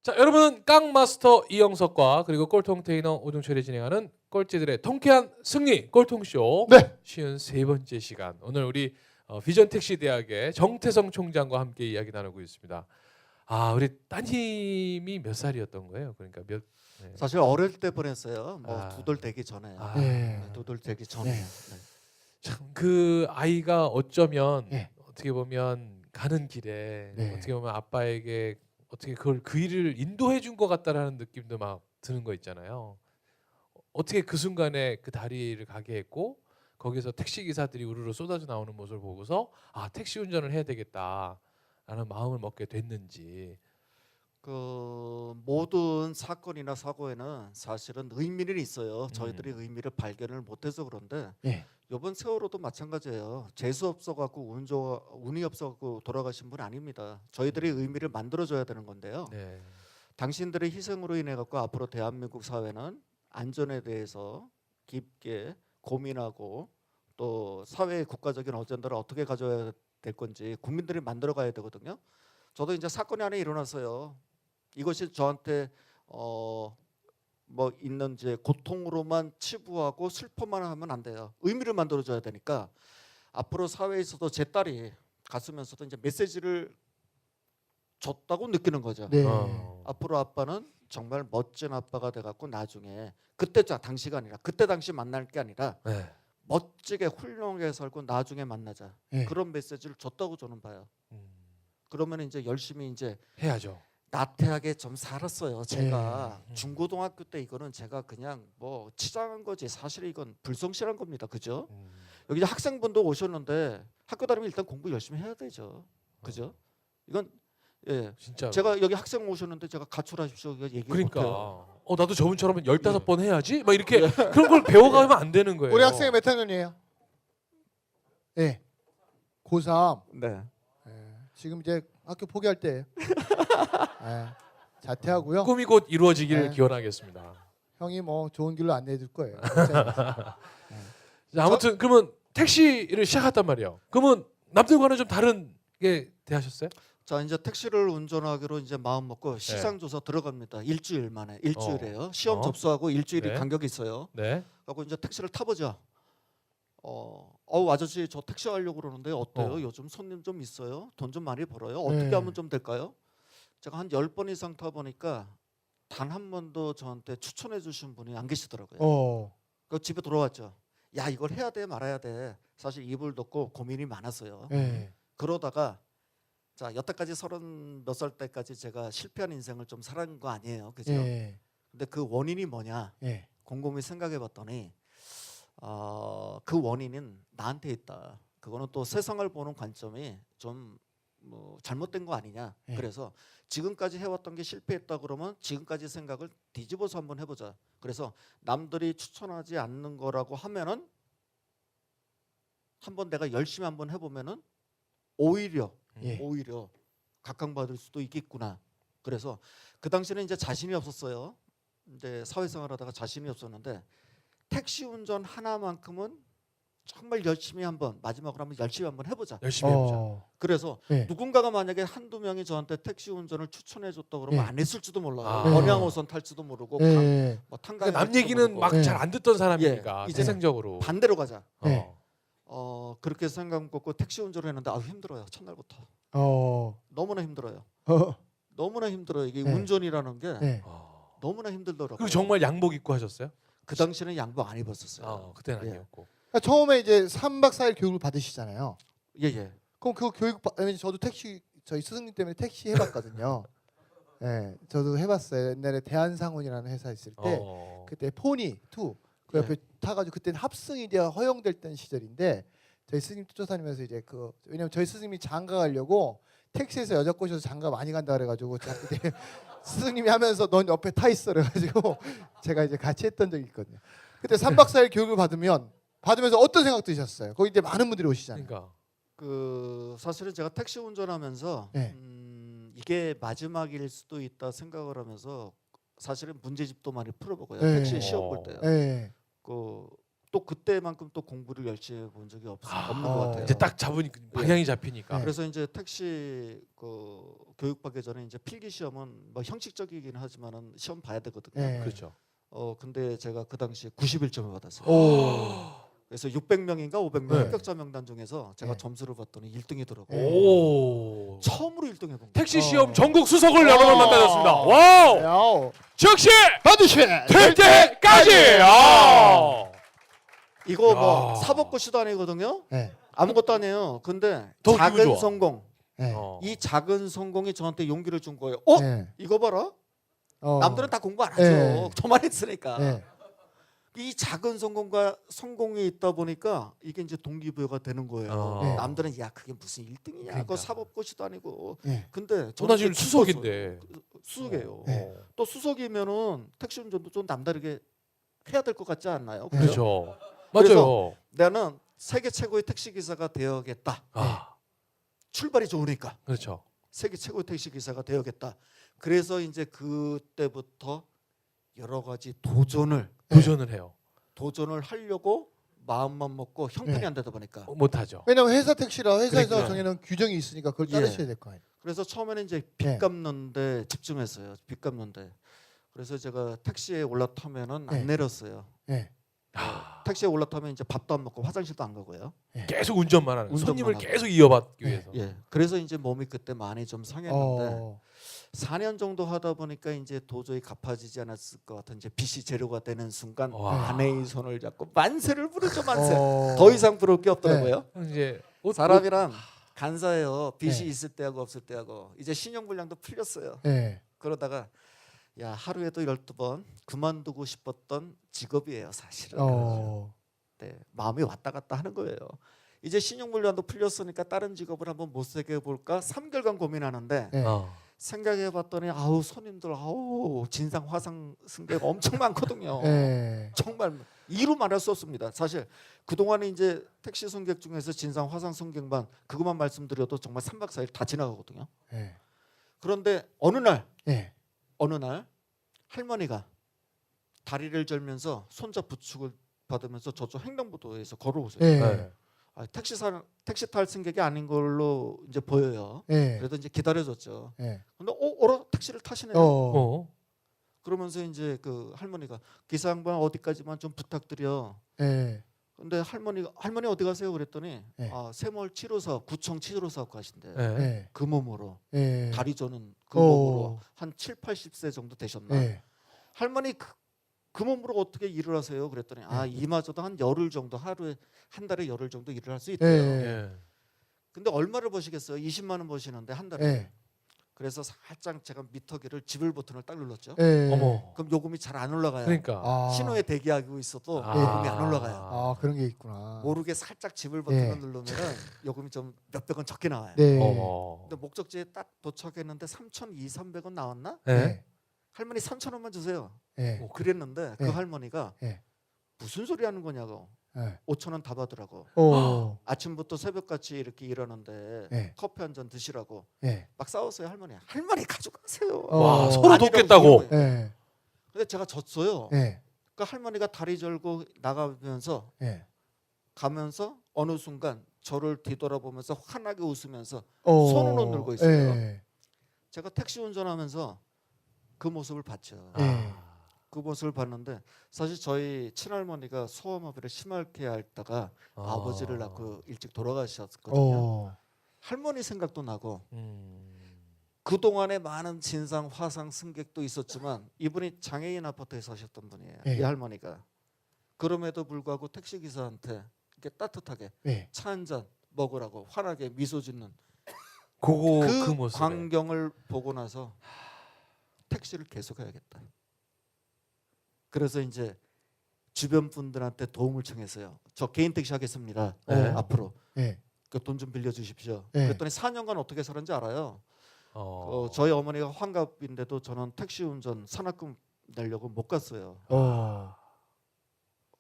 자, 여러분은 깡마스터 이영석과 그리고 꼴통 테이너 오종철이 진행하는 꼴찌들의 통쾌한 승리 꼴통쇼 네. 53번째 시간. 오늘 우리 비전택시대학의 정태성 총장과 함께 이야기 나누고 있습니다. 아, 우리 따님이 몇 살이었던 거예요? 그러니까 몇? 네. 사실 어릴 때 보냈어요. 뭐 아. 두돌 되기 전에. 아, 네. 두돌 되기 전에. 네. 네. 참 그 아이가 어쩌면 네. 어떻게 보면 가는 길에 네. 어떻게 보면 아빠에게 어떻게 그걸 그 일을 인도해 준 것 같다라는 느낌도 막 드는 거 있잖아요. 어떻게 그 순간에 그 다리를 가게 했고 거기서 택시 기사들이 우르르 쏟아져 나오는 모습을 보고서 아, 택시 운전을 해야 되겠다라는 마음을 먹게 됐는지. 그 모든 사건이나 사고에는 사실은 의미는 있어요. 저희들이 의미를 발견을 못해서 그런데 네. 이번 세월호도 마찬가지예요. 재수 없어갖고 운이 없어갖고 돌아가신 분 아닙니다. 저희들이 의미를 만들어줘야 되는 건데요. 네. 당신들의 희생으로 인해 갖고 앞으로 대한민국 사회는 안전에 대해서 깊게 고민하고 또 사회의 국가적인 어젠다를 어떻게 가져야 될 건지 국민들이 만들어 가야 되거든요. 저도 이제 사건이 하나 일어났어요. 이것이 저한테 뭐 있는 이제 고통으로만 치부하고 슬퍼만 하면 안 돼요. 의미를 만들어 줘야 되니까 앞으로 사회에서도 제 딸이 갔으면서도 이제 메시지를 줬다고 느끼는 거죠. 네. 앞으로 아빠는 정말 멋진 아빠가 돼갖고 나중에 그때 당시가 아니라 그때 당시 만날 게 아니라 네. 멋지게 훌륭하게 살고 나중에 만나자. 네. 그런 메시지를 줬다고 저는 봐요. 음, 그러면 이제 열심히 이제 해야죠. 나태하게 좀 살았어요. 제가 네. 중고등학교 때 이거는 제가 그냥 뭐 치장한 거지 사실 이건 불성실한 겁니다. 그죠? 여기 이제 학생분도 오셨는데 학교 다니면 일단 공부 열심히 해야 되죠. 그죠? 이건 예. 진짜. 제가 여기 학생 오셨는데 제가 가출하십시오 얘기 그러니까 못해요. 나도 저분처럼 15번 해야지 막 이렇게 그런 걸 배워가면 안 되는 거예요. 우리 학생이 몇 학년이에요? 네. 고3. 네. 지금 이제 학교 포기할 때예요. 네. 자퇴하고요. 꿈이 곧 이루어지기를 네. 기원하겠습니다. 형이 뭐 좋은 길로 안내해 줄 거예요. 자, 아무튼 그러면 택시를 시작했단 말이에요. 그러면 남들과는 좀 다른 게 대하셨어요? 자 이제 택시를 운전하기로 이제 마음 먹고 시상 조사 들어갑니다. 일주일 만에 일주일에요. 시험 접수하고 일주일이 네. 간격이 있어요. 네. 그리고 이제 택시를 타보자. 아저씨 저 택시 하려고 그러는데 어때요? 요즘 손님 좀 있어요? 돈 좀 많이 벌어요? 어떻게 네. 하면 좀 될까요? 제가 한 10번 이상 타보니까 단 한 번도 저한테 추천해 주신 분이 안 계시더라고요. 그 집에 돌아왔죠. 야 이걸 해야 돼 말아야 돼. 사실 이불 덮고 고민이 많았어요. 네. 그러다가 자 여태까지 30 몇 살 때까지 제가 실패한 인생을 좀 살은 거 아니에요, 그죠? 네. 근데 그 원인이 뭐냐? 네. 곰곰이 생각해봤더니 그 원인은 나한테 있다. 그거는 또 세상을 보는 관점이 좀 뭐 잘못된 거 아니냐. 네. 그래서 지금까지 해왔던 게 실패했다 그러면 지금까지 생각을 뒤집어서 한번 해보자. 그래서 남들이 추천하지 않는 거라고 하면은 한번 내가 열심히 한번 해보면은 오히려 예. 오히려 각광받을 수도 있겠구나. 그래서 그 당시에는 이제 자신이 없었어요. 이제 사회생활하다가 자신이 없었는데 택시 운전 하나만큼은 정말 열심히 한번 마지막으로 한번 열심히 한번 해보자. 열심히 해보자. 그래서 네. 누군가가 만약에 한두 명이 저한테 택시 운전을 추천해줬다 그러면 네. 안 했을지도 몰라요. 아. 번향호선 탈지도 모르고 네. 뭐 탄강 그러니까 남 얘기는 막 네. 잘 안 듣던 사람이니까 예, 이제 태생적으로. 반대로 가자. 네. 그렇게 생각 먹고 택시 운전을 했는데 힘들어요. 첫날부터 너무나 힘들어요. 너무나 힘들어요. 이게 네. 운전이라는 게 네. 너무나 힘들더라고요. 그리고 정말 양복 입고 하셨어요? 그 당시에는 양복 안 입었었어요. 그때는 예. 아니었고. 그러니까 처음에 이제 3박 4일 교육을 받으시잖아요. 예. 그럼 그 교육 저도 택시 저희 스승님 때문에 택시 해봤거든요. 네, 저도 해봤어요. 옛날에 대한상훈이라는 회사 있을 때 그때 포니 2 그 옆에 타가지고 그때는 합승이 이제 허용될 시절인데 저희 스승님 쫓아다니면서 이제 왜냐면 저희 스승님이 장가 가려고 택시에서 여자 꼬셔서 장가 많이 간다 그래가지고 제가 그때 스승님이 하면서 넌 옆에 타 있어 그래가지고 제가 이제 같이 했던 적이 있거든요. 그때 3박 4일 교육을 받으면서 어떤 생각 드셨어요? 거기 이제 많은 분들이 오시잖아요. 그러니까. 그 사실은 제가 택시 운전하면서 네. 이게 마지막일 수도 있다 생각을 하면서 사실은 문제집도 많이 풀어보고요. 네. 택시 시험 볼 때요. 네. 그 또 그때만큼 또 공부를 열심히 해본 적이 없는 것 같아요. 이제 딱 잡으니까 방향이 잡히니까. 네. 그래서 이제 택시 그 교육받기 전에 이제 필기 시험은 뭐 형식적이긴 하지만은 시험 봐야 되거든요. 네. 그렇죠. 근데 제가 그 당시에 91점을 받았어요. 오. 그래서 600명인가 500명 네. 합격자 명단 중에서 제가 네. 점수를 봤더니 1등이더라고요. 오. 처음으로 1등 해본 거예요. 택시 어. 시험 전국 수석을 여러 번 만나셨습니다. 와우. 야오. 즉시 반드시 될 때까지. 아. 이거 야. 뭐 사법고시도 아니거든요. 네. 아무것도 아니에요. 근데 더 기분 작은 좋아. 성공. 네. 이 작은 성공이 저한테 용기를 준 거예요. 네. 이거 봐라. 남들은 다 공부 안 하죠. 네. 저만 했으니까. 네. 이 작은 성공과 성공이 있다 보니까 이게 이제 동기부여가 되는 거예요. 네. 남들은 야 그게 무슨 1등이냐. 그러니까. 그거 사법고시도 아니고. 네. 근데 저나 저는 지금 수석인데. 수석이에요. 네. 또 수석이면은 택시 운전도 좀 남다르게 해야 될 것 같지 않나요? 네. 그렇죠. 그래서 맞아요. 나는 세계 최고의 택시 기사가 되어야겠다. 아. 출발이 좋으니까 그렇죠. 세계 최고의 택시 기사가 되어야겠다. 그래서 이제 그때부터 여러 가지 도전을 해요. 하려고 마음만 먹고 형편이 네. 안 되다 보니까 못 하죠. 왜냐면 회사 택시라 회사에서 그러니까. 정해놓은 규정이 있으니까 그걸 예. 따르셔야 될 거 아니에요. 그래서 처음에는 이제 빚 네. 갚는데 집중했어요. 빚 갚는데. 그래서 제가 택시에 올라타면은 네. 안 내렸어요. 네. 택시에 올라타면 이제 밥도 안 먹고 화장실도 안 가고요. 계속 운전만 하는. 운전만 손님을 하고. 계속 이어받기 네. 위해서. 예. 그래서 이제 몸이 그때 많이 좀 상했는데 어. 4년 정도 하다 보니까 이제 도저히 갚아지지 않았을 것 같은 이제 빚이 재료가 되는 순간 와. 아내의 손을 잡고 만세를 부르죠. 만세. 어. 더 이상 부를 게 없더라고요. 이제 옷, 사람이란 간사해요. 빚이 네. 있을 때하고 없을 때하고. 이제 신용불량도 풀렸어요. 네. 그러다가 야 하루에도 12번 그만두고 싶었던 직업이에요. 사실은. 네, 마음이 왔다 갔다 하는 거예요. 이제 신용불량도 풀렸으니까 다른 직업을 한번 못쓰게 볼까 3개월간 고민하는데 네. 생각해봤더니 아우 손님들 아우 진상 화상 승객 엄청 많거든요. 네. 정말 이루 말할 수 없습니다. 사실 그동안에 이제 택시 승객 중에서 진상 화상 승객만 그것만 말씀드려도 정말 3박 4일 다 지나가거든요. 네. 그런데 어느 날 할머니가 다리를 절면서 손자 부축을 받으면서 저쪽 횡단보도에서 걸어오세요. 네. 네. 택시 탈 승객이 아닌 걸로 이제 보여요. 네. 그래도 이제 기다려줬죠. 네. 근데 어라 택시를 타시네요. 어. 그러면서 이제 그 할머니가 기사 양반 어디까지만 좀 부탁드려. 네. 근데 할머니 어디 가세요? 그랬더니 네. 세몰 치료사업 구청 치료사업 가신대. 네. 네. 그 몸으로 네. 다리 저는 그 어. 몸으로 한 7, 80세 정도 되셨나? 네. 할머니 그 몸으로 어떻게 일을 하세요? 그랬더니 이마저도 한 열흘 정도 하루에 한 달에 열흘 정도 일을 할 수 있대요. 네. 예. 근데 얼마를 버시겠어요? 20만 원 버시는데 한 달에. 네. 그래서 살짝 제가 미터기를 지불 버튼을 딱 눌렀죠. 네. 어머. 그럼 요금이 잘 안 올라가요. 그러니까. 아. 신호에 대기하고 있어도 아. 요금이 안 올라가요. 아 그런 게 있구나. 모르게 살짝 지불 버튼을 네. 누르면 요금이 좀 몇백 원 적게 나와요. 네. 어머. 근데 목적지에 딱 도착했는데 3,200~300원 나왔나? 네. 할머니 3,000원만 주세요. 네. 그랬는데 그 네. 할머니가 네. 무슨 소리 하는 거냐고. 네. 5,000원 다 받으라고. 어. 아침부터 새벽같이 이렇게 일하는데 네. 커피 한 잔 드시라고 네. 막 싸웠어요. 할머니 가져가세요. 와, 어. 서로 아니라고 돕겠다고. 그러는 거예요. 네. 근데 제가 졌어요. 네. 그러니까 할머니가 다리 절고 나가면서 네. 가면서 어느 순간 저를 뒤돌아보면서 환하게 웃으면서 어. 손으로 들고 있어요. 네. 제가 택시 운전하면서 그 모습을 봤죠. 네. 그 모습을 봤는데 사실 저희 친할머니가 소아마비를 심하게 앓다가 아버지를 낳고 일찍 돌아가셨거든요. 어. 할머니 생각도 나고 음. 그동안에 많은 진상 화상 승객도 있었지만 이분이 장애인 아파트에 사셨던 분이에요. 네. 이 할머니가. 그럼에도 불구하고 택시기사한테 이렇게 따뜻하게 네. 차 한 잔 먹으라고 환하게 미소 짓는 그 그 모습. 광경을 보고 나서 택시를 계속 해야겠다. 그래서 이제 주변 분들한테 도움을 청했어요. 저 개인 택시 하겠습니다. 네. 앞으로 네. 그 돈 좀 빌려주십시오. 네. 그랬더니 4년간 어떻게 살았는지 알아요. 어. 저희 어머니가 환갑인데도 저는 택시 운전 산학금 내려고 못 갔어요. 어.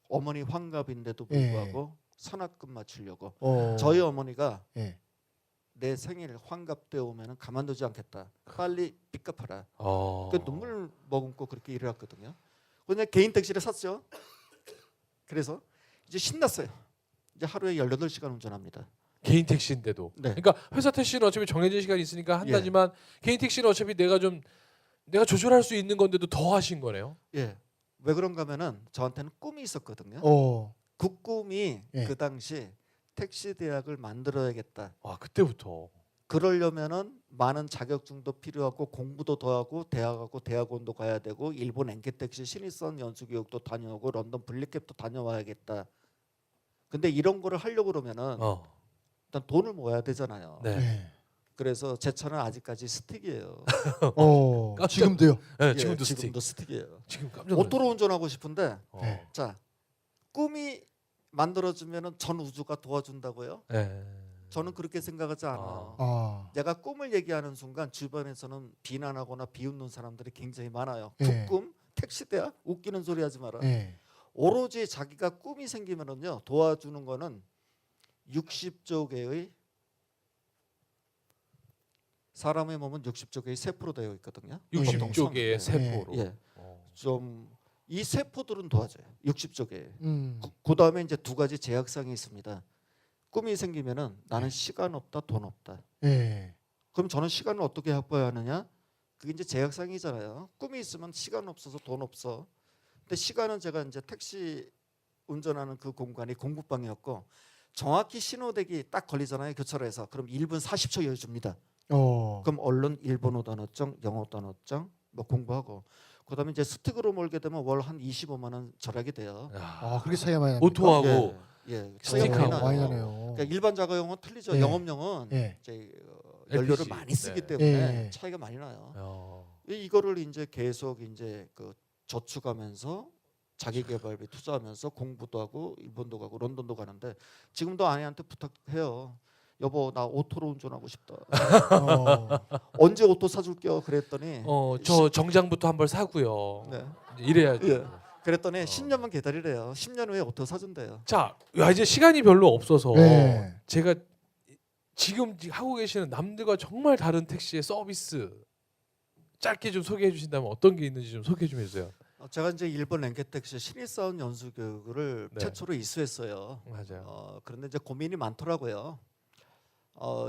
어머니 환갑인데도 네. 불구하고 산학금 맞추려고. 어. 저희 어머니가 네. 내 생일 환갑 때 오면은 가만두지 않겠다. 빨리 빚 갚아라. 어. 그 눈물 머금고 그렇게 일을 했거든요. 그냥 개인 택시를 샀죠. 그래서 이제 신났어요. 이제 하루에 18시간 운전합니다. 개인 택시인데도. 네. 그러니까 회사 택시는 어차피 정해진 시간이 있으니까 한다지만 개인 택시는 어차피 내가 조절할 수 있는 건데도 더 하신 거네요. 예. 왜 그런가 하면은 저한테는 꿈이 있었거든요. 어. 그 꿈이 예. 그 당시 택시 대학을 만들어야겠다. 와 그때부터. 그러려면은 많은 자격증도 필요하고 공부도 더 하고 대학하고 대학원도 가야 되고 일본 엔케택시 신입사원 연수교육도 다녀오고 런던 블리캡도 다녀와야겠다. 근데 이런 거를 하려고 그러면은 일단 돈을 모아야 되잖아요. 네. 네. 그래서 제 차는 아직까지 스틱이에요. 어. 지금도요. 네, 예, 지금도 지금도 스틱이에요. 지금 깜짝 놀랐어요. 오토로 운전하고 싶은데 네. 자 꿈이 만들어지면은 전 우주가 도와준다고요? 네. 저는 그렇게 생각하지 않아요. 아. 내가 꿈을 얘기하는 순간 주변에서는 비난하거나 비웃는 사람들이 굉장히 많아요. 예. 그 꿈? 택시대야? 웃기는 소리 하지 마라. 예. 오로지 자기가 꿈이 생기면은요 도와주는 거는 60조 개의 사람의 몸은 60조 개의 세포로 되어 있거든요. 보통 60조 개의 성인은. 세포로. 예. 좀 이 세포들은 도와줘요. 60조 개. 음. 그다음에 이제 두 가지 제약상이 있습니다. 꿈이 생기면은 나는 시간 없다, 돈 없다. 예. 그럼 저는 시간을 어떻게 확보해야 하느냐? 그게 이제 제약상이잖아요. 꿈이 있으면 시간 없어서 돈 없어. 근데 시간은 제가 이제 택시 운전하는 그 공간이 공부방이었고 정확히 신호대기 딱 걸리잖아요. 교차로에서. 그럼 1분 40초 여유줍니다. 어. 그럼 얼른 일본어 단어장, 영어 단어장 뭐 공부하고 그다음에 이제 스틱으로 몰게 되면 월 한 25만 원 절약이 돼요. 아, 그렇게 차이가 많이 납니까? 오토하고 예, 스틱하고 차이가 많이 나요. 나네요. 그러니까 일반 자가용은 틀리죠. 예. 영업용은 예. 이제 연료를 LPG. 많이 쓰기 네. 때문에 예. 차이가 많이 나요. 어. 이거를 이제 계속 이제 그 저축하면서 자기 개발비 투자하면서 공부도 하고 일본도 가고 런던도 가는데 지금도 아내한테 부탁해요. 여보 나 오토로 운전하고 싶다. 어. 언제 오토 사줄게요. 그랬더니 저 정장부터 한 벌 사고요. 네. 이제 이래야죠. 예. 그랬더니 10년만 기다리래요. 10년 후에 오토 사준대요. 자, 이제 시간이 별로 없어서 네. 제가 지금 하고 계시는 남들과 정말 다른 택시의 서비스 짧게 좀 소개해 주신다면 어떤 게 있는지 좀 소개 좀 해주세요. 제가 이제 일본 랭게택시 신입사원 연수 교육을 네. 최초로 이수했어요. 맞아요. 그런데 이제 고민이 많더라고요.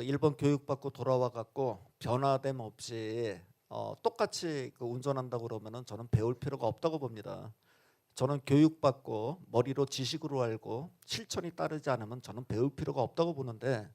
일본 교육받고 돌아와 갖고 변화됨 없이 똑같이 그 운전한다고 그러면은 저는 배울 필요가 없다고 봅니다. 저는 교육받고 머리로 지식으로 알고 실천이 따르지 않으면 저는 배울 필요가 없다고 보는데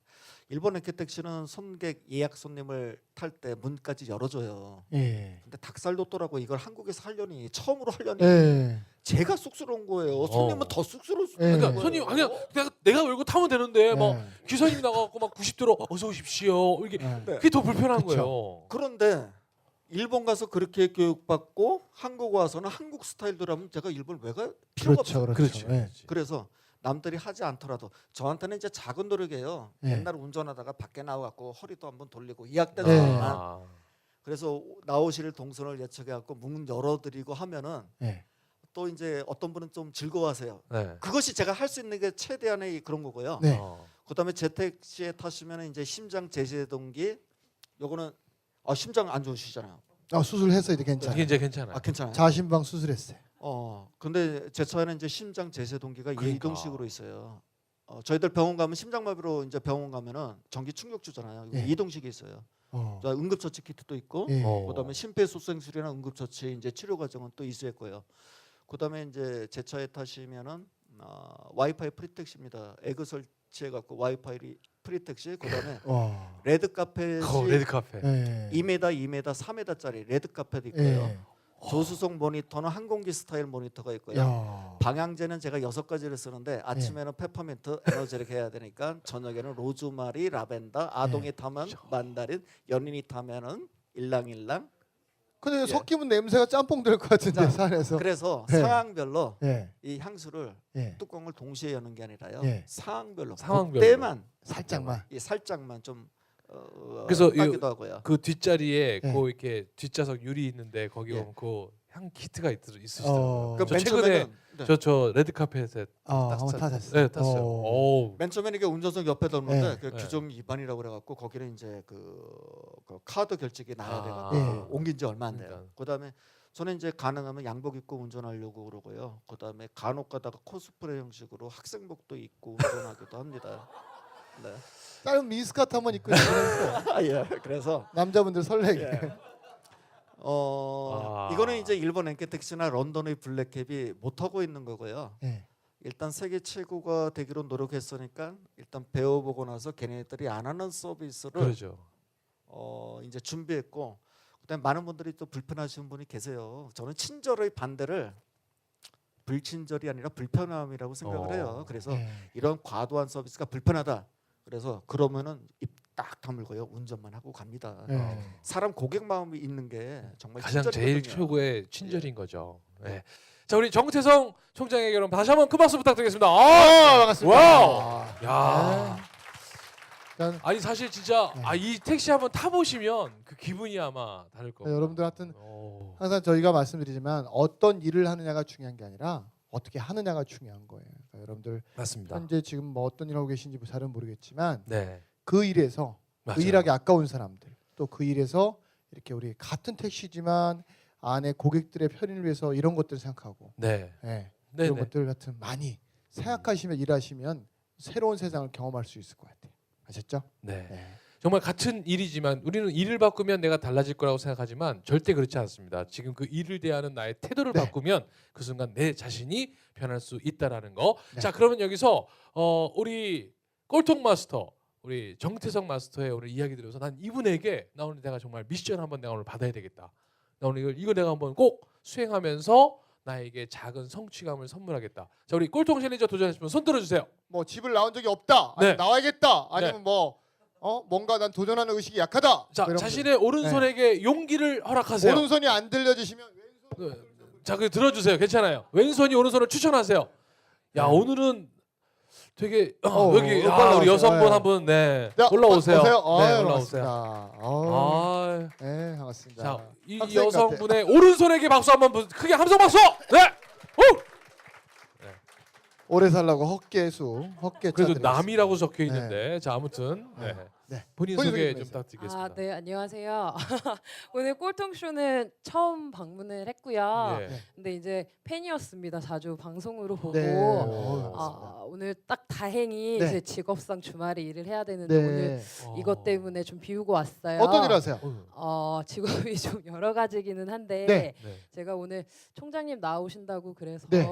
일본 랭게택시는 손객 예약 손님을 탈 때 문까지 열어줘요. 예. 근데 닭살 돋더라고. 이걸 한국에서 하려니 처음으로 하려니 예. 제가 쑥스러운 거예요. 손님은 더 쑥스러울 수 예. 있는 그러니까 거예요. 손님 그냥 내가 열고 타면 되는데 막 예. 기사님이 나가고 막 90도로 어서 오십시오 이게 예. 그게 더 불편한 그쵸. 거예요. 그런데 일본 가서 그렇게 교육받고 한국 와서는 한국 스타일대로 하면 제가 일본 왜 가? 필요가 그렇죠. 없어요. 그렇죠. 예. 그래서 남들이 하지 않더라도 저한테는 이제 작은 노력이에요. 예. 옛날 운전하다가 밖에 나와갖고 허리도 한번 돌리고 이학된 예. 사람만 아, 그래서 나오실 동선을 예측해갖고 문 열어드리고 하면은 예. 또 이제 어떤 분은 좀 즐거워하세요. 네. 그것이 제가 할 수 있는 게 최대한의 그런 거고요. 네. 그다음에 재택시에 타시면 이제 심장 제세동기 요거는 심장 안 좋으시잖아요. 아, 수술했어요. 이제 이게 괜찮아요. 이제 괜찮아요. 괜찮아요. 자신방 수술했어요. 근데 제 차에는 이제 심장 제세동기가 그러니까. 이동식으로 있어요. 저희들 병원 가면 심장마비로 이제 병원 가면은 전기 충격 주잖아요. 예. 이동식이 있어요. 어. 응급처치 키트도 있고, 예. 그다음에 심폐소생술이나 응급처치 이제 치료 과정은 또 이수했고요. 그다음에 이제 제 차에 타시면은 와이파이 프리택시입니다. 에그 설치해 갖고 와이파이 프리택시. 그다음에 와. 레드 카펫이 레드 카페. 예. 2m, 2m, 3m짜리 레드 카펫 있고요. 예. 조수석 모니터는 항공기 스타일 모니터가 있고요. 야. 방향제는 제가 6가지를 쓰는데 아침에는 페퍼민트 에너제릭 해야 되니까 저녁에는 로즈마리, 라벤더, 아동이 타면 만다린, 연인이 타면은 일랑일랑. 근데 예. 섞이면 냄새가 짬뽕 될 것 같은데 자, 산에서. 그래서 네. 상황별로 예. 이 향수를 예. 뚜껑을 동시에 여는 게 아니라요. 예. 상황별로 상황별로. 그때만 살짝만. 이 살짝만 좀 그래서 따기도 하고요. 그 뒷자리에 예. 그 이렇게 뒷좌석 유리 있는데 거기 예. 보면 그 향 키트가 있으시더라고요. 그 저 맨 최근에 처음에는 네. 저 레드카펫에 한번 타셨어요. 네, 탔어요. 오. 맨 처음에는 이게 운전석 옆에 뒀는데 네. 그 네. 규정 위반이라고 그래갖고 거기는 이제 그 카드 결제기 나야 아. 돼갖고 네. 옮긴 지 얼마 안 돼요. 그러니까. 그다음에 저는 이제 가능하면 양복 입고 운전하려고 그러고요. 그다음에 간혹 가다가 코스프레 형식으로 학생복도 입고 운전하기도 합니다. 네. 짧은 미니스커트 한번 입고 있으면서 예. 그래서 남자분들 설레게. 예. 아. 이거는 이제 일본 엔케택시나 런던의 블랙캡이 못 하고 있는 거고요. 네. 일단 세계 최고가 되기로 노력했으니까 일단 배워보고 나서 걔네들이 안 하는 서비스를 그러죠. 이제 준비했고 그다음에 많은 분들이 또 불편하시는 분이 계세요. 저는 친절의 반대를 불친절이 아니라 불편함이라고 생각을 해요. 그래서 네. 이런 과도한 서비스가 불편하다. 그래서 그러면은 입 딱 다물고요 운전만 하고 갑니다. 네. 사람 고객 마음이 있는 게 정말 가장 제일 친절이거든요. 최고의 친절인 예. 거죠. 네. 자 우리 정태성 총장에게 여러분 다시 한번 큰 박수 부탁드리겠습니다. 반갑습니다. 와우. 네. 야. 일단 아니 사실 진짜 네. 이 택시 한번 타보시면 그 기분이 아마 다를 겁니다. 여러분들 하여튼 오. 항상 저희가 말씀드리지만 어떤 일을 하느냐가 중요한 게 아니라 어떻게 하느냐가 중요한 거예요. 그러니까 여러분들 맞습니다. 현재 지금 뭐 어떤 일 하고 계신지 잘은 모르겠지만 네. 그 일에서 맞아요. 그 일하기 아까운 사람들 또 그 일에서 이렇게 우리 같은 택시지만 안에 고객들의 편의를 위해서 이런 것들을 생각하고 네. 네. 네. 이런 네. 것들 같은 많이 생각하시면 일하시면 새로운 세상을 경험할 수 있을 것 같아요. 아셨죠? 네. 네. 정말 같은 일이지만 우리는 일을 바꾸면 내가 달라질 거라고 생각하지만 절대 그렇지 않습니다. 지금 그 일을 대하는 나의 태도를 네. 바꾸면 그 순간 내 자신이 변할 수 있다라는 거. 네. 자 그러면 여기서 우리 꼴통 마스터 우리 정태성 마스터의 오늘 이야기 들어서 난 이분에게 나 오늘 내가 정말 미션 한번 내가 오늘 받아야 되겠다. 나 오늘 이거 내가 한번 꼭 수행하면서 나에게 작은 성취감을 선물하겠다. 자 우리 꼴통 챌린저 도전하시는 분 손 들어주세요. 뭐 집을 나온 적이 없다. 아니면 네. 나와야겠다. 아니면 뭐 뭔가 난 도전하는 의식이 약하다. 자 뭐 이런 자신의 오른손에게 용기를 허락하세요. 오른손이 안 들려지시면 왼손. 자, 그 들어주세요. 괜찮아요. 왼손이 오른손을 추천하세요. 야, 네. 오늘은 되게 여기 올라오세요. 우리 여성분 네. 한 분 네. 자, 올라오세요. 오세요. 네, 아유, 올라오세요. 반갑습니다. 아, 반갑습니다. 자, 이 학생 여성분의 오른손에게 박수 한번 크게 함성 박수. 네. 오! 오래 살라고 헛개수, 헛개. 그래도 남이라고 적혀 있는데. 자, 아무튼 네. 네. 본인 본인 소개 소개 좀 좀 부탁드리겠습니다. 아, 네, 안녕하세요. 오늘 꼴통쇼는 처음 방문을 했고요. 예. 네. 근데 이제 팬이었습니다. 자주 방송으로 보고. 네. 오늘 딱 다행히 네. 제 직업상 주말에 일을 해야 되는데 네. 오늘 이것 때문에 좀 비우고 왔어요. 어떤 일 하세요? 직업이 좀 여러 가지기는 한데 네. 네. 제가 오늘 총장님 나오신다고 그래서 네.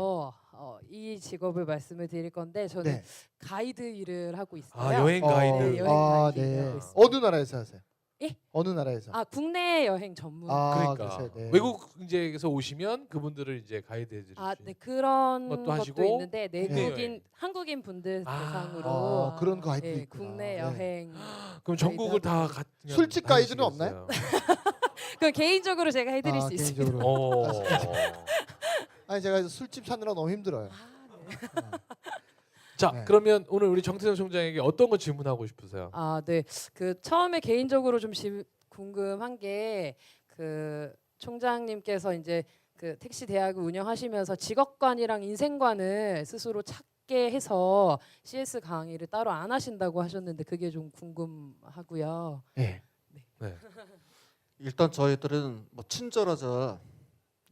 이 직업을 말씀을 드릴 건데 저는 네. 가이드 일을 하고 있어요. 아, 여행 가이드. 네, 여행 아, 가이드 네. 하고 있습니다. 어느 나라에서 하세요? 예? 어느 나라에서? 국내 여행 전문. 그러니까 그러세요. 네. 외국에서 오시면 그분들을 이제 가이드 해 주시죠. 네, 그런 것도 것도, 하시고 있는데 국내 내국인 여행. 한국인 분들 대상으로 그런 가이드도 예, 있구나. 국내 네. 여행. 그럼 전국을 다 가이드하고 그냥 술집 가이드는 다니시겠어요? 그럼 개인적으로 제가 해드릴 수 있습니다. 개인적으로. 오. 아니 제가 술집 사느라 너무 힘들어요. 자, 네. 그러면 오늘 우리 정태성 총장에게 어떤 거 질문하고 싶으세요? 네. 그 처음에 개인적으로 좀 궁금한 게 그 총장님께서 이제 그 택시 대학을 운영하시면서 직업관이랑 인생관을 스스로 찾게 해서 CS 강의를 따로 안 하신다고 하셨는데 그게 좀 궁금하고요. 네. 네. 일단 저희들은 뭐 친절하자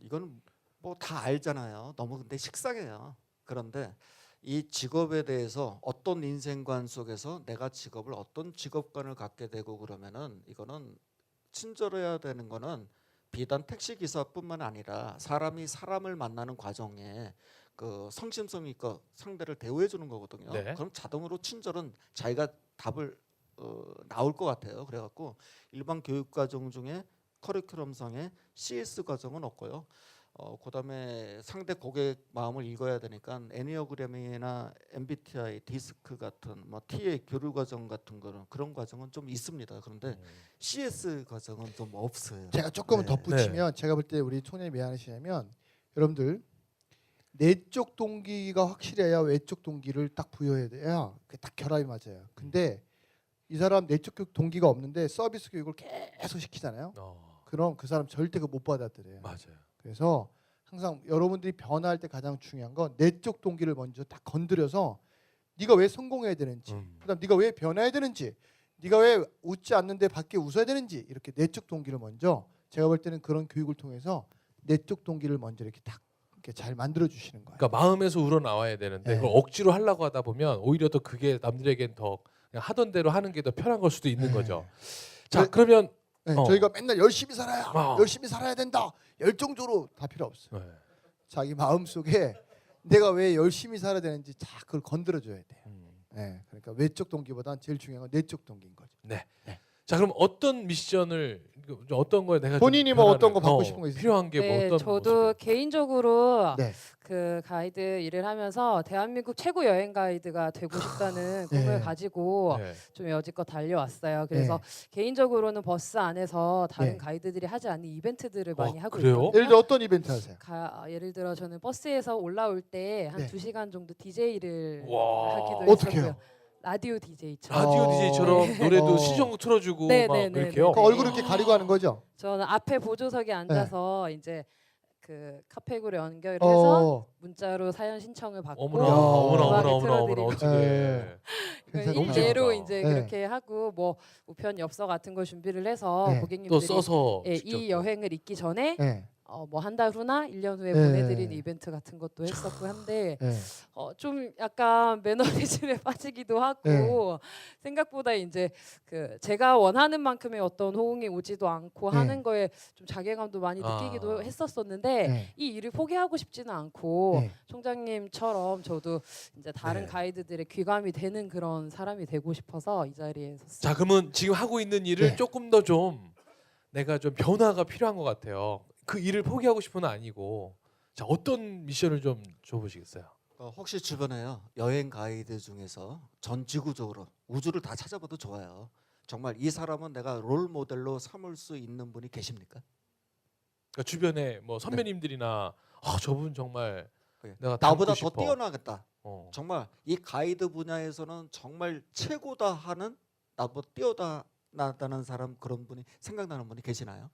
이건 뭐 다 알잖아요. 너무 근데 식상해요. 그런데 이 직업에 대해서 어떤 인생관 속에서 내가 직업을 어떤 직업관을 갖게 되고 그러면은 이거는 친절해야 되는 거는 비단 택시 기사뿐만 아니라 사람이 사람을 만나는 과정에 그 성심성 있고 상대를 대우해 주는 거거든요. 네. 그럼 자동으로 친절은 자기가 답을 나올 것 같아요. 그래갖고 일반 교육 과정 중에 커리큘럼상에 CS 과정은 없고요. 그다음에 상대 고객 마음을 읽어야 되니까 애니어그램이나 MBTI, 디스크 같은 뭐 TA 교류 과정 같은 거는 그런 과정은 좀 있습니다. 그런데 CS 과정은 좀 없어요. 제가 조금 네. 덧붙이면 제가 볼 때 우리 총장님 왜 하시냐면 여러분들 내적 동기가 확실해야 외적 동기를 딱 부여해야 돼요. 그게 딱 결합이 맞아요. 근데 이 사람 내적 동기가 없는데 서비스 교육을 계속 시키잖아요. 그럼 그 사람 절대 그 못 받아들여요. 맞아요. 그래서 항상 여러분들이 변화할 때 가장 중요한 건 내적 동기를 먼저 딱 건드려서 네가 왜 성공해야 되는지, 그다음 네가 왜 변해야 되는지, 네가 왜 웃지 않는데 밖에 웃어야 되는지 이렇게 내적 동기를 먼저 제가 볼 때는 그런 교육을 통해서 내적 동기를 먼저 이렇게 딱 이렇게 잘 만들어 주시는 거예요. 그러니까 마음에서 우러 나와야 되는데 네. 그걸 억지로 하려고 하다 보면 오히려 더 그게 남들에겐 더 그냥 하던 대로 하는 게 더 편한 걸 수도 있는 네. 거죠. 자, 네. 그러면 네, 어. 저희가 맨날 열심히 살아야 어. 열심히 살아야 된다 열정적으로 다 필요 없어요. 네. 자기 마음 속에 내가 왜 열심히 살아야 되는지 다 그걸 건드려 줘야 돼요. 네, 그러니까 외적 동기보다는 제일 중요한 건 내적 동기인 거죠. 자, 그럼 어떤 미션을 어떤 거에 내가 좀 본인이 뭐 변화를- 어떤 거 받고 싶은 거 있으세요? 필요한 게 뭐 네, 어떤 저도 모습이에요? 개인적으로 네. 그 가이드 일을 하면서 대한민국 최고 여행 가이드가 되고 싶다는 꿈을 네. 가지고 네. 좀 여지껏 달려왔어요. 그래서 개인적으로는 버스 안에서 다른 네. 가이드들이 하지 않는 이벤트들을 많이 하고 그래요? 있거든요. 예를 들어 어떤 이벤트 하세요? 예를 들어 저는 버스에서 올라올 때 한 네. 2시간 정도 DJ를 와. 하기도 어떻게 했었고요. 해요? 라디오 DJ처럼. 라디오 어. DJ처럼 노래도 어. 시정 틀어주고 네, 막 네, 네, 그렇게요. 그 얼굴 이렇게 가리고 하는 거죠? 저는 앞에 보조석에 앉아서 이제 그 카페구로 연결해서 어. 문자로 사연 신청을 받고 어머나, 야. 어머나, 어머나, 음악을 어머나, 어머나, 틀어드리고. 어떻게? 네. 그러니까 괜찮다. 일례로 재밌다. 이제 네. 그렇게 하고 뭐 우편 엽서 같은 걸 준비를 해서 네. 또 고객님들이 써서 예, 직접 이 또. 여행을 있기 전에 네. 뭐 한 달 후나 1년 후에 네. 보내드리는 이벤트 같은 것도 했었고 한데 네. 좀 약간 매너리즘에 빠지기도 하고 네. 생각보다 이제 그 제가 원하는 만큼의 어떤 호응이 오지도 않고 네. 하는 거에 좀 자괴감도 많이 아. 느끼기도 했었었는데 네. 이 일을 포기하고 싶지는 않고 네. 총장님처럼 저도 이제 다른 네. 가이드들의 귀감이 되는 그런 사람이 되고 싶어서 이 자리에 섰어요. 자, 그러면 지금 하고 있는 일을 네. 조금 더 좀 내가 좀 변화가 필요한 것 같아요. 그 일을 포기하고 싶은 건 아니고, 자, 어떤 미션을 좀 줘보시겠어요? 혹시 주변에요 여행 가이드 중에서 전 지구적으로 우주를 다 찾아봐도 좋아요. 정말 이 사람은 내가 롤 모델로 삼을 수 있는 분이 계십니까? 그러니까 주변에 뭐 선배님들이나 저분 정말 네. 내가 나보다 닮고 더 싶어. 뛰어나겠다. 어. 정말 이 가이드 분야에서는 정말 최고다 하는 나보다 뛰어나다는 사람 그런 분이 생각나는 분이 계시나요?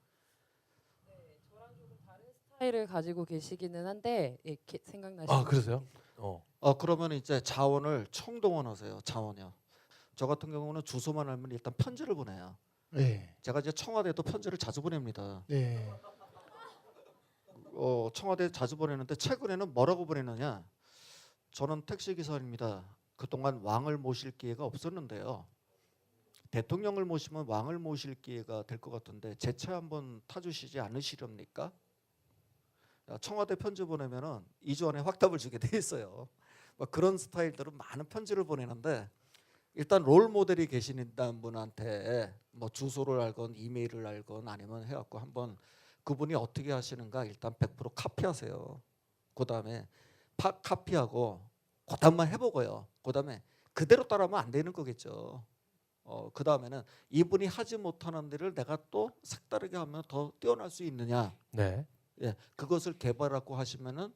스타일을 가지고 계시기는 한데 생각나시는 그러세요? 그러면 이제 자원을 총동원하세요. 자원이요. 저 같은 경우는 주소만 알면 일단 편지를 보내요. 네. 제가 이제 청와대도 편지를 자주 보냅니다. 네. 청와대 자주 보내는데 최근에는 뭐라고 보내느냐? 저는 택시 기사입니다. 그동안 왕을 모실 기회가 없었는데요. 대통령을 모시면 왕을 모실 기회가 될 것 같은데 제 차 한번 타주시지 않으시렵니까? 청와대 편지 보내면은 2주 안에 확답을 주게 돼 있어요. 뭐 그런 스타일들은 많은 편지를 보내는데 일단 롤 모델이 계시는 분한테 뭐 주소를 알건 이메일을 알건 아니면 해갖고 한번 그분이 어떻게 하시는가 일단 100% 카피하세요. 그 다음에 카피하고 그 다음만 해보고요. 그 다음에 그대로 따라하면 안 되는 거겠죠. 그 다음에는 이분이 하지 못하는 일을 내가 또 색다르게 하면 더 뛰어날 수 있느냐. 네. 예, 그것을 개발하고 하시면은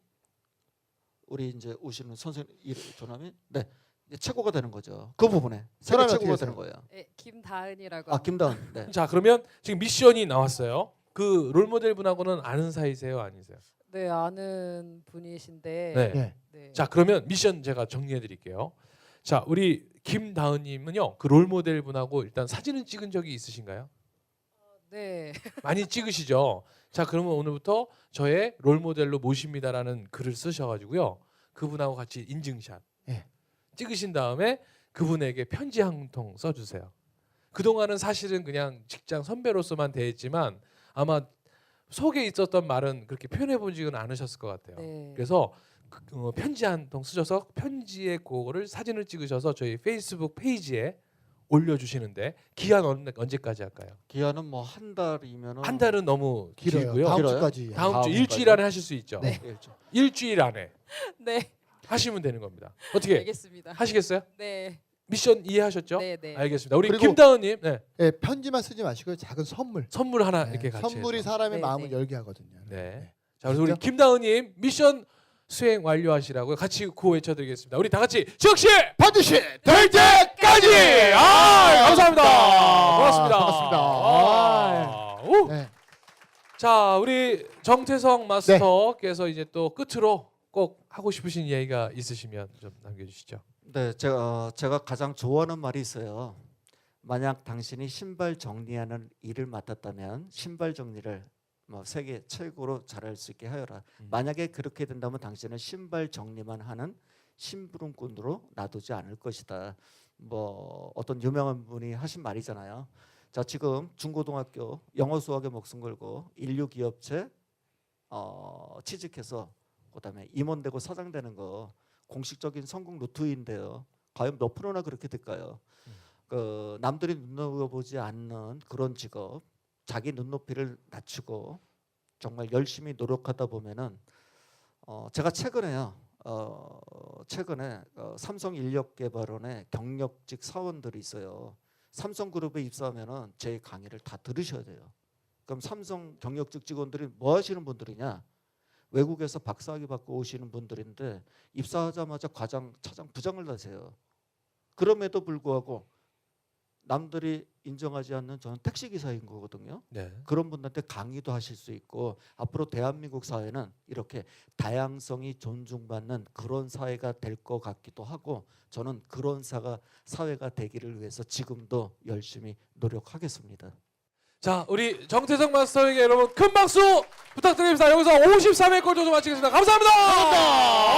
우리 이제 오시는 선생님 조남이 이제 최고가 되는 거죠. 그 부분에 세계 사람이 최고가 어떻게 되는 거예요. 김다은이라고. 김다은. 네. 자, 그러면 지금 미션이 나왔어요. 그 롤모델 분하고는 아는 사이세요, 아니세요? 네, 아는 분이신데. 네. 네. 네. 자, 그러면 미션 제가 정리해 드릴게요. 자, 우리 김다은님은요, 그 롤모델 분하고 일단 사진은 찍은 적이 있으신가요? 네. 많이 찍으시죠. 자, 그러면 오늘부터 저의 롤모델로 모십니다라는 글을 쓰셔가지고요, 그분하고 같이 인증샷 예. 찍으신 다음에 그분에게 편지 한 통 써주세요. 그동안은 사실은 그냥 직장 선배로서만 대했지만 아마 속에 있었던 말은 그렇게 표현해 보지는 않으셨을 것 같아요. 네. 그래서 편지 한 통 쓰셔서 편지에 그거를 사진을 찍으셔서 저희 페이스북 페이지에 올려주시는데 기한 언제까지 할까요? 기한은 뭐 한 달이면은 한 달은 너무 길어요. 길고요. 다음 길어요? 주까지. 다음 주 다음 일주일 주까지? 안에 하실 수 있죠. 네. 일주. 일주일 안에 네. 하시면 되는 겁니다. 어떻게 알겠습니다. 하시겠어요? 네. 미션 이해하셨죠? 네, 네. 알겠습니다. 우리 그리고- 김다은님, 네. 네, 편지만 쓰지 마시고 작은 선물. 선물 하나 네, 이렇게 같이 선물이 해서. 사람의 네, 마음을 네. 열게 하거든요. 네. 자, 그래서 우리 진짜? 김다은님 미션 수행 완료하시라고요. 같이 구호 외쳐드리겠습니다. 우리 다 같이 즉시 반드시 될 때까지. 감사합니다. 고맙습니다. 반갑습니다. 오. 네. 자, 우리 정태성 마스터께서 이제 또 끝으로 꼭 하고 싶으신 이야기가 있으시면 좀 남겨주시죠. 네, 제가 가장 좋아하는 말이 있어요. 만약 당신이 신발 정리하는 일을 맡았다면 신발 정리를 뭐 세계 최고로 잘할 수 있게 하여라. 만약에 그렇게 된다면 당신은 신발 정리만 하는 심부름꾼으로 놔두지 않을 것이다. 뭐 어떤 유명한 분이 하신 말이잖아요. 자, 지금 중고등학교 영어 수학에 목숨 걸고 인류 기업체 취직해서 그다음에 임원 되고 사장 되는 거 공식적인 성공 루트인데요. 과연 몇 프로나 그렇게 될까요? 그 남들이 눈여겨보지 않는 그런 직업, 자기 눈높이를 낮추고 정말 열심히 노력하다 보면은 제가 최근에 삼성 인력개발원의 경력직 사원들이 있어요. 삼성그룹에 입사하면은 제 강의를 다 들으셔야 돼요. 그럼 삼성 경력직 직원들이 뭐 하시는 분들이냐? 외국에서 박사학위 받고 오시는 분들인데 입사하자마자 과장, 차장, 부장을 다세요. 그럼에도 불구하고 남들이 인정하지 않는 저는 택시기사인 거거든요. 네. 그런 분들한테 강의도 하실 수 있고 앞으로 대한민국 사회는 이렇게 다양성이 존중받는 그런 사회가 될 것 같기도 하고 저는 그런 사회가 되기를 위해서 지금도 열심히 노력하겠습니다. 자, 우리 정태성 마스터에게 여러분 큰 박수 부탁드립니다. 여기서 53회 꼴조 좀 마치겠습니다. 감사합니다.